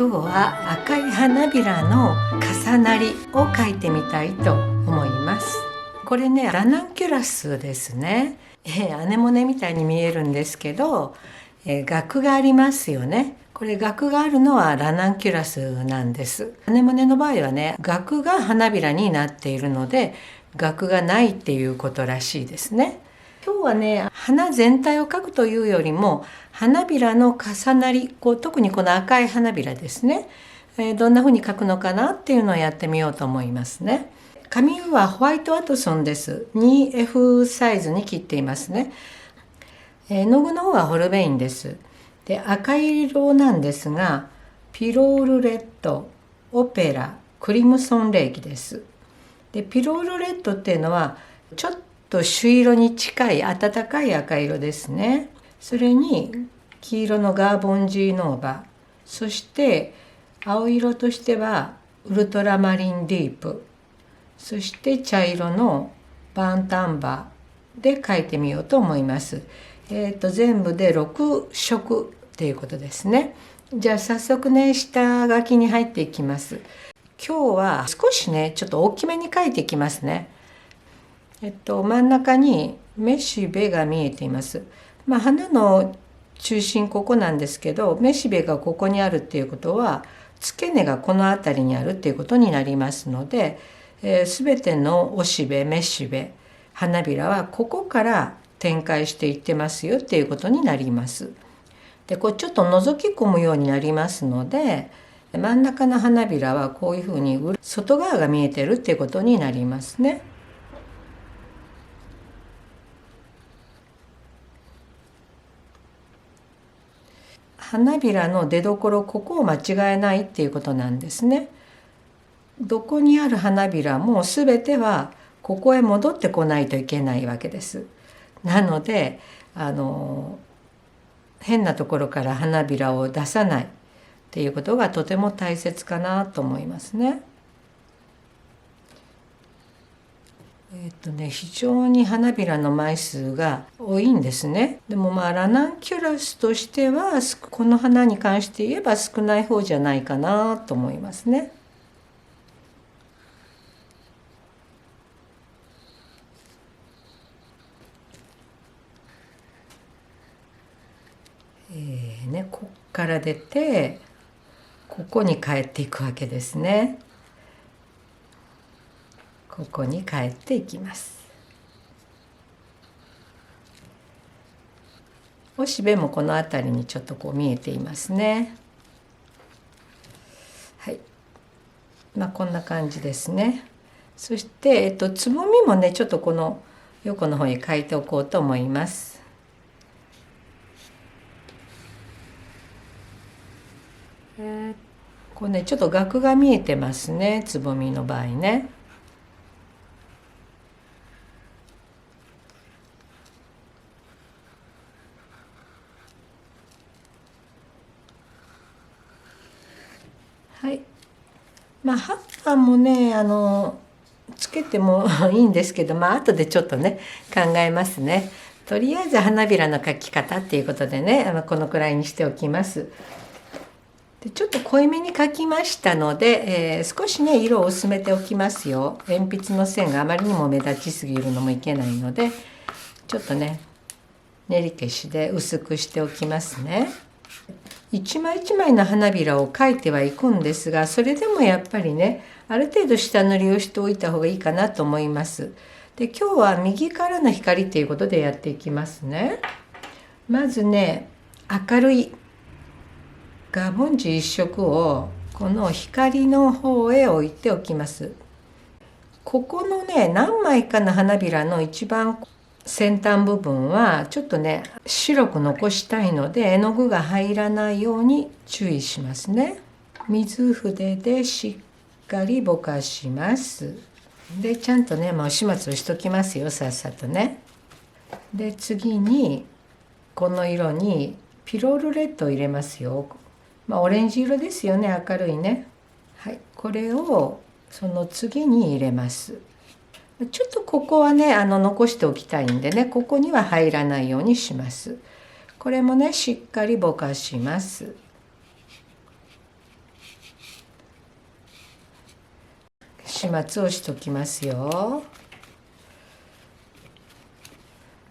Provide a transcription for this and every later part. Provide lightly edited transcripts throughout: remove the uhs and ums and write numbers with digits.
今日は赤い花びらの重なりを描いてみたいと思います。これね、ラナンキュラスですね。アネモネみたいに見えるんですけど、萼がありますよね。これ萼があるのはラナンキュラスなんです。アネモネの場合はね、萼が花びらになっているので、萼がないっていうことらしいですね。今日はね、花全体を描くというよりも花びらの重なり、特にこの赤い花びらですね、どんな風に描くのかなっていうのをやってみようと思いますね。紙はホワイトワトソンです。2F サイズに切っていますね。絵の具の方はホルベインです。で、赤色なんですが、ピロールレッド、オペラ、クリムソンレーキです。で、ピロールレッドっていうのはちょっと朱色に近い暖かい赤色ですね。それに黄色のガーボンジーノーバ、そして青色としてはウルトラマリンディープ、そして茶色のバーンタンバーで描いてみようと思います。全部で6色っていうことですね。じゃあ早速ね、下書きに入っていきます。今日は少しね、ちょっと大きめに描いていきますね。真ん中にめしべが見えています。花の中心ここなんですけど、めしべがここにあるっていうことは付け根がこの辺りにあるっていうことになりますので、全てのおしべ、めしべ、花びらはここから展開していってますよっていうことになります。で、これちょっと覗き込むようになりますので、真ん中の花びらはこういうふうに外側が見えてるっていうことになりますね。花びらの出どころ、ここを間違えないっていうことなんですね。どこにある花びらも全てはここへ戻ってこないといけないわけです。なので変なところから花びらを出さないっていうことがとても大切かなと思いますね。非常に花びらの枚数が多いんですね。でもラナンキュラスとしてはこの花に関して言えば少ない方じゃないかなと思いますね。こっから出てここに帰っていくわけですね。ここに帰っていきます。おしべもこの辺りにちょっと見えていますね。はい、こんな感じですね。そして、つぼみもねちょっとこの横の方に書いておこうと思います。これねちょっと額が見えてますね、つぼみの場合ね。はい。葉っぱもねつけてもいいんですけど、後でちょっとね考えますね。とりあえず花びらの描き方っていうことでねこのくらいにしておきます。でちょっと濃いめに描きましたので、少しね色を薄めておきますよ。鉛筆の線があまりにも目立ちすぎるのもいけないので、ちょっとね練り消しで薄くしておきますね。一枚一枚の花びらを描いてはいくんですが、それでもやっぱりねある程度下塗りをしておいた方がいいかなと思います。で今日は右からの光ということでやっていきますね。まずね明るいガーボンジ一色をこの光の方へ置いておきます。ここのね何枚かの花びらの一番先端部分はちょっとね白く残したいので絵の具が入らないように注意しますね。水筆でしっかりぼかします。でちゃんとねもう始末をしときますよ、さっさとね。で次にこの色にピロールレッドを入れますよ。オレンジ色ですよね、明るいね。はい、これをその次に入れます。ちょっとここはね残しておきたいんでね、ここには入らないようにします。これもねしっかりぼかします。始末をしときますよ。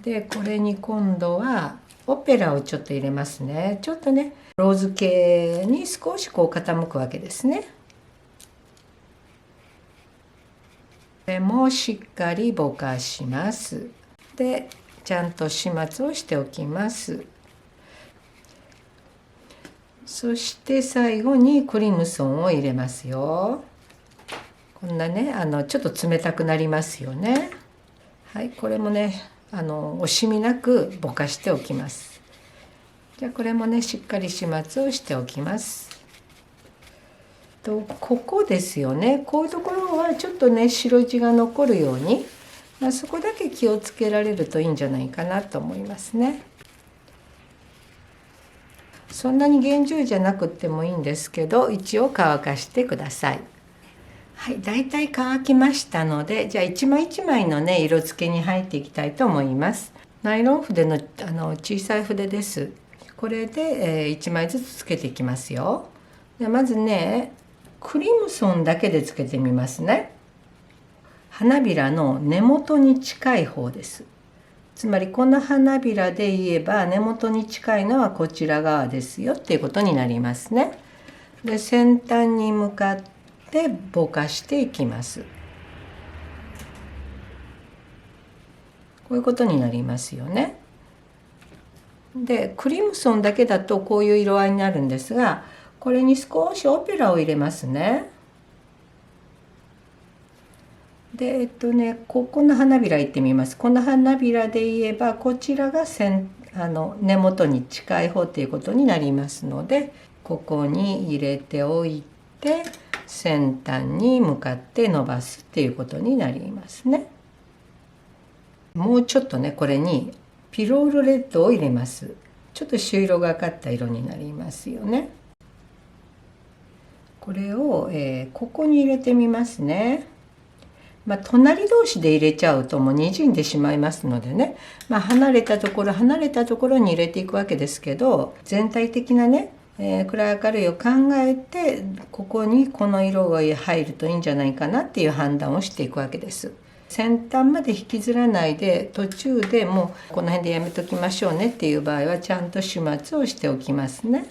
でこれに今度はオペラをちょっと入れますね。ちょっとねローズ系に少しこう傾くわけですね。これもしっかりぼかします。でちゃんと始末をしておきます。そして最後にクリムソンを入れますよ。こんなねちょっと冷たくなりますよね。はい、これもね惜しみなくぼかしておきます。じゃあこれもねしっかり始末をしておきます。ここですよね。こういうところはちょっとね白地が残るように、そこだけ気をつけられるといいんじゃないかなと思いますね。そんなに厳重じゃなくてもいいんですけど、一応乾かしてください。はい、だいたい乾きましたので、じゃあ一枚一枚のね色付けに入っていきたいと思います。ナイロン筆の小さい筆です。これで、1枚ずつつけていきますよ。でまずねクリムソンだけでつけてみますね。花びらの根元に近い方です。つまりこの花びらで言えば根元に近いのはこちら側ですよっていうことになりますね。で先端に向かってぼかしていきます。こういうことになりますよね。でクリムソンだけだとこういう色合いになるんですが、これに少しオペラを入れますね。でここの花びらいってみます。この花びらで言えばこちらが根元に近い方ということになりますので、ここに入れておいて先端に向かって伸ばすっていうことになりますね。もうちょっとねこれにピロールレッドを入れます。ちょっと朱色がかった色になりますよね。これを、ここに入れてみますね。隣同士で入れちゃうともうにじんでしまいますのでね、離れたところに入れていくわけですけど、全体的なね、暗い明るいを考えてここにこの色が入るといいんじゃないかなっていう判断をしていくわけです。先端まで引きずらないで途中でもうこの辺でやめときましょうねっていう場合はちゃんと始末をしておきますね。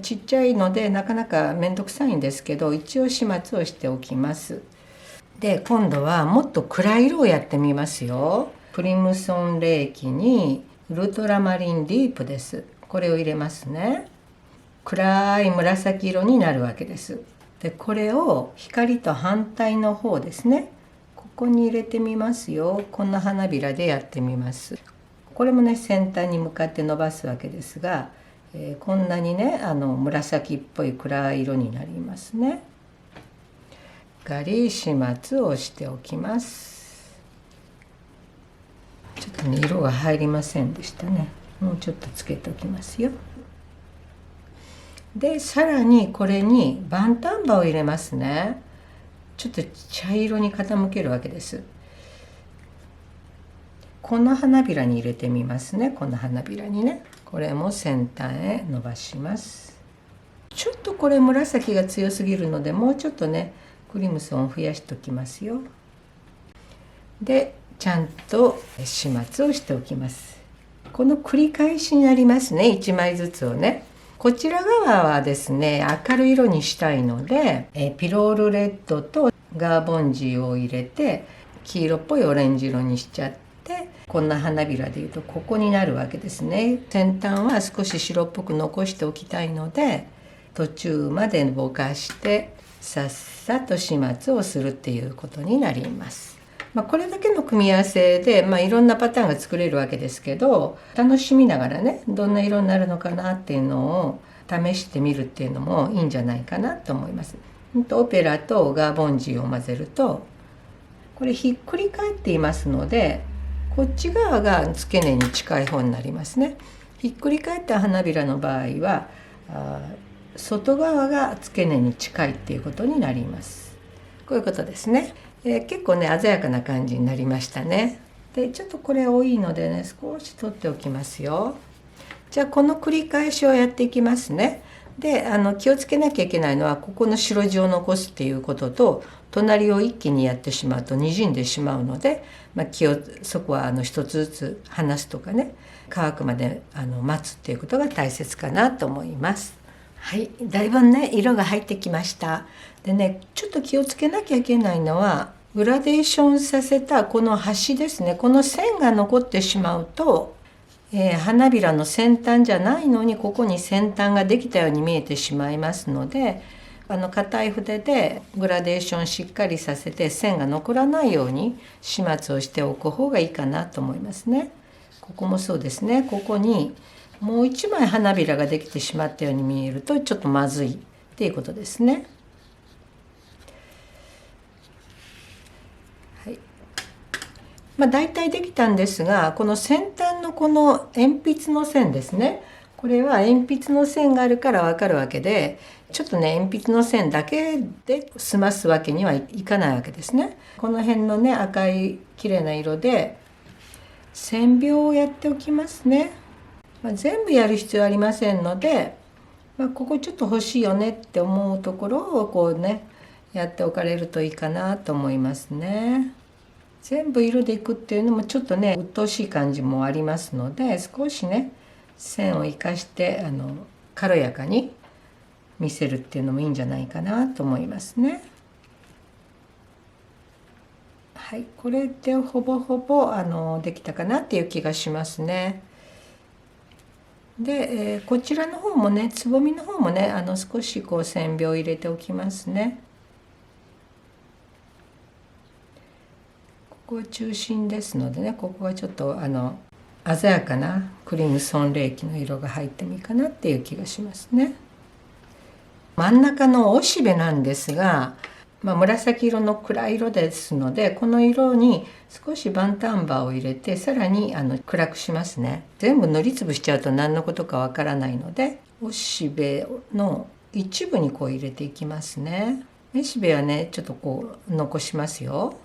ちっちゃいのでなかなか面倒くさいんですけど、一応始末をしておきます。で今度はもっと暗い色をやってみますよ。クリムソンレーキにウルトラマリンディープです。これを入れますね。暗い紫色になるわけです。でこれを光と反対の方ですね、ここに入れてみますよ。こんな花びらでやってみます。これもね先端に向かって伸ばすわけですが、こんなにね紫っぽい暗い色になりますね。しっかり始末をしておきます。ちょっとね色が入りませんでしたね。もうちょっとつけておきますよ。でさらにこれにバンタンバを入れますね。ちょっと茶色に傾けるわけです。この花びらに入れてみますね。この花びらにね、これも先端へ伸ばします。ちょっとこれ紫が強すぎるのでもうちょっとねクリムソンを増やしておきますよ。でちゃんと始末をしておきます。この繰り返しになりますね。1枚ずつをね。こちら側はですね明るい色にしたいのでピロールレッドとガーボンジーを入れて黄色っぽいオレンジ色にしちゃって、こんな花びらでいうとここになるわけですね。先端は少し白っぽく残しておきたいので途中までぼかしてさっさと始末をするっていうことになります。これだけの組み合わせで、いろんなパターンが作れるわけですけど、楽しみながらねどんな色になるのかなっていうのを試してみるっていうのもいいんじゃないかなと思います。オペラとガーボンジーを混ぜるとこれひっくり返っていますので、こっち側が付け根に近い方になりますね。ひっくり返った花びらの場合は外側が付け根に近いっていうことになります。こういうことですね。結構ね鮮やかな感じになりましたね。でちょっとこれ多いのでね少し取っておきますよ。じゃあこの繰り返しをやっていきますね。で気をつけなきゃいけないのはここの白地を残すっていうことと、隣を一気にやってしまうと滲んでしまうので、そこは一つずつ離すとかね、乾くまで待つっていうことが大切かなと思います。はい、だいぶね色が入ってきました。でね、ちょっと気をつけなきゃいけないのはグラデーションさせたこの端ですね。この線が残ってしまうと、花びらの先端じゃないのにここに先端ができたように見えてしまいますので、硬い筆でグラデーションしっかりさせて線が残らないように始末をしておく方がいいかなと思いますね。ここもそうですね。ここにもう一枚花びらができてしまったように見えるとちょっとまずいっていうことですね。はい。大体できたんですが、この先端のこの鉛筆の線ですね。これは鉛筆の線があるからわかるわけで、ちょっとね鉛筆の線だけで済ますわけにはいかないわけですね。この辺のね赤い綺麗な色で線描をやっておきますね。全部やる必要ありませんので、ここちょっと欲しいよねって思うところをこうねやっておかれるといいかなと思いますね。全部色でいくっていうのもちょっとね鬱陶しい感じもありますので、少しね線を生かして軽やかに見せるっていうのもいいんじゃないかなと思いますね。はい、これでほぼほぼできたかなっていう気がしますね。で、こちらの方もね、つぼみの方もね少しこう線描を入れておきますね。ここは中心ですのでね、ここはちょっと鮮やかなクリムソンレーキの色が入ってもいいかなっていう気がしますね。真ん中のおしべなんですが、紫色の暗い色ですので、この色に少しバンタンバーを入れてさらに暗くしますね。全部塗りつぶしちゃうと何のことかわからないので、おしべの一部にこう入れていきますね。めしべはねちょっとこう残しますよ。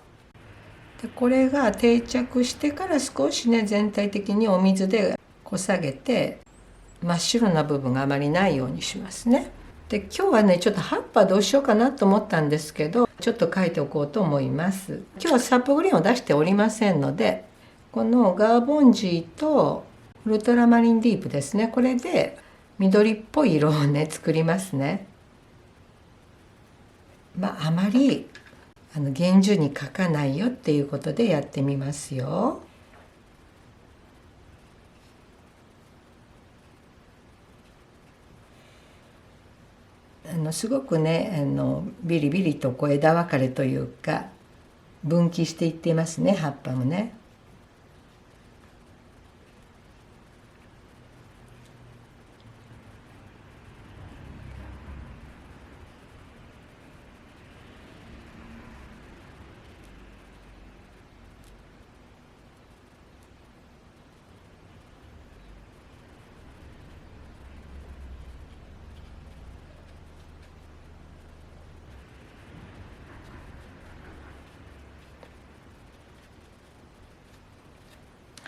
でこれが定着してから少しね全体的にお水でこさげて、真っ白な部分があまりないようにしますね。で今日はねちょっと葉っぱどうしようかなと思ったんですけど、ちょっと描いておこうと思います。今日はサップグリーンを出しておりませんので、このガーボンジーとウルトラマリンディープですね、これで緑っぽい色をね作りますね。あまり厳重に描かないよっていうことでやってみますよ。すごくねビリビリとこう枝分かれというか分岐していっていますね、葉っぱもね。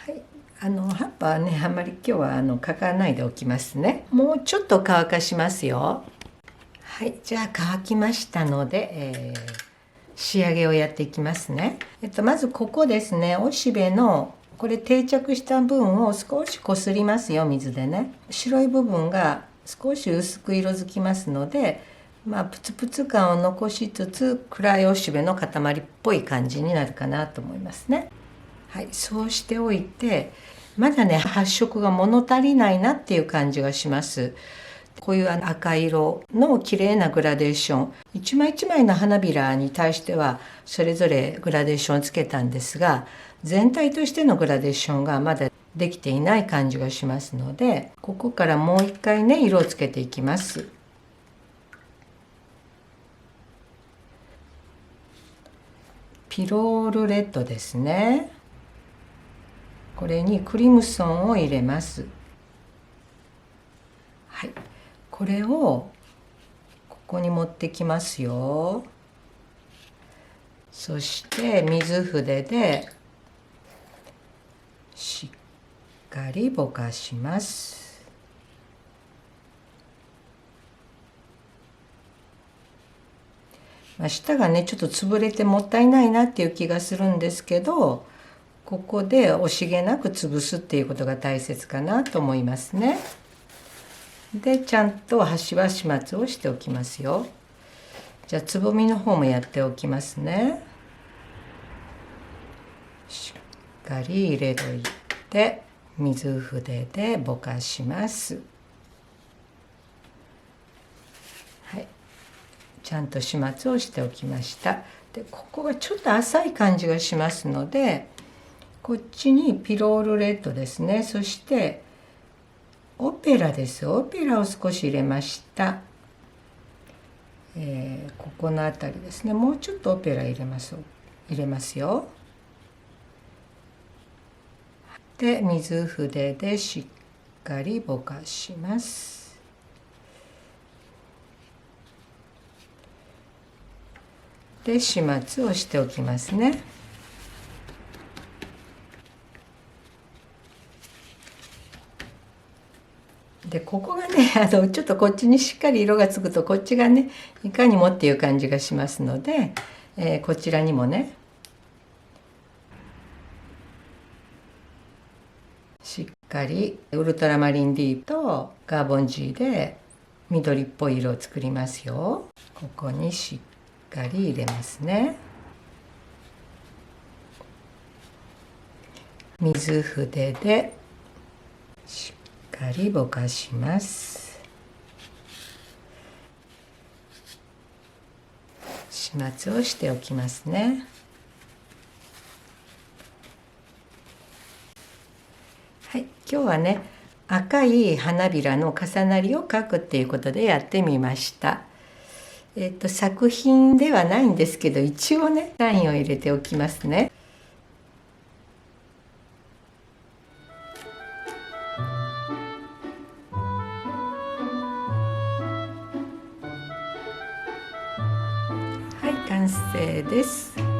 はい、葉っぱはねあんまり今日は描かないでおきますね。もうちょっと乾かしますよ。はい、じゃあ乾きましたので、仕上げをやっていきますね。まずここですね、おしべのこれ定着した分を少しこすりますよ、水でね。白い部分が少し薄く色づきますので、プツプツ感を残しつつ暗いおしべの塊っぽい感じになるかなと思いますね。はい、そうしておいて、まだね発色が物足りないなっていう感じがします。こういう赤色の綺麗なグラデーション、一枚一枚の花びらに対してはそれぞれグラデーションをつけたんですが、全体としてのグラデーションがまだできていない感じがしますので、ここからもう一回ね色をつけていきます。ピロールレッドですね。これにクリムソンを入れます。はい、これをここに持ってきますよ。そして水筆でしっかりぼかします。下がねちょっと潰れてもったいないなっていう気がするんですけど、ここで惜しげなく潰すっていうことが大切かなと思いますね。でちゃんと端は始末をしておきますよ。じゃあつぼみの方もやっておきますね。しっかり入れといて水筆でぼかします。はい、ちゃんと始末をしておきました。でここがちょっと浅い感じがしますので、こっちにピロールレッドですね、そしてオペラです。オペラを少し入れました。ここの辺りですね、もうちょっとオペラ入れますよ。で水筆でしっかりぼかします。で始末をしておきますね。でここがねちょっとこっちにしっかり色がつくとこっちがねいかにもっていう感じがしますので、こちらにもねしっかりウルトラマリン D とカーボン G で緑っぽい色を作りますよ。ここにしっかり入れますね。水筆でしっかりぼかします。始末をしておきますね。はい、今日はね赤い花びらの重なりを描くっていうことでやってみました。作品ではないんですけど一応ねサインを入れておきますね。はい、完成です。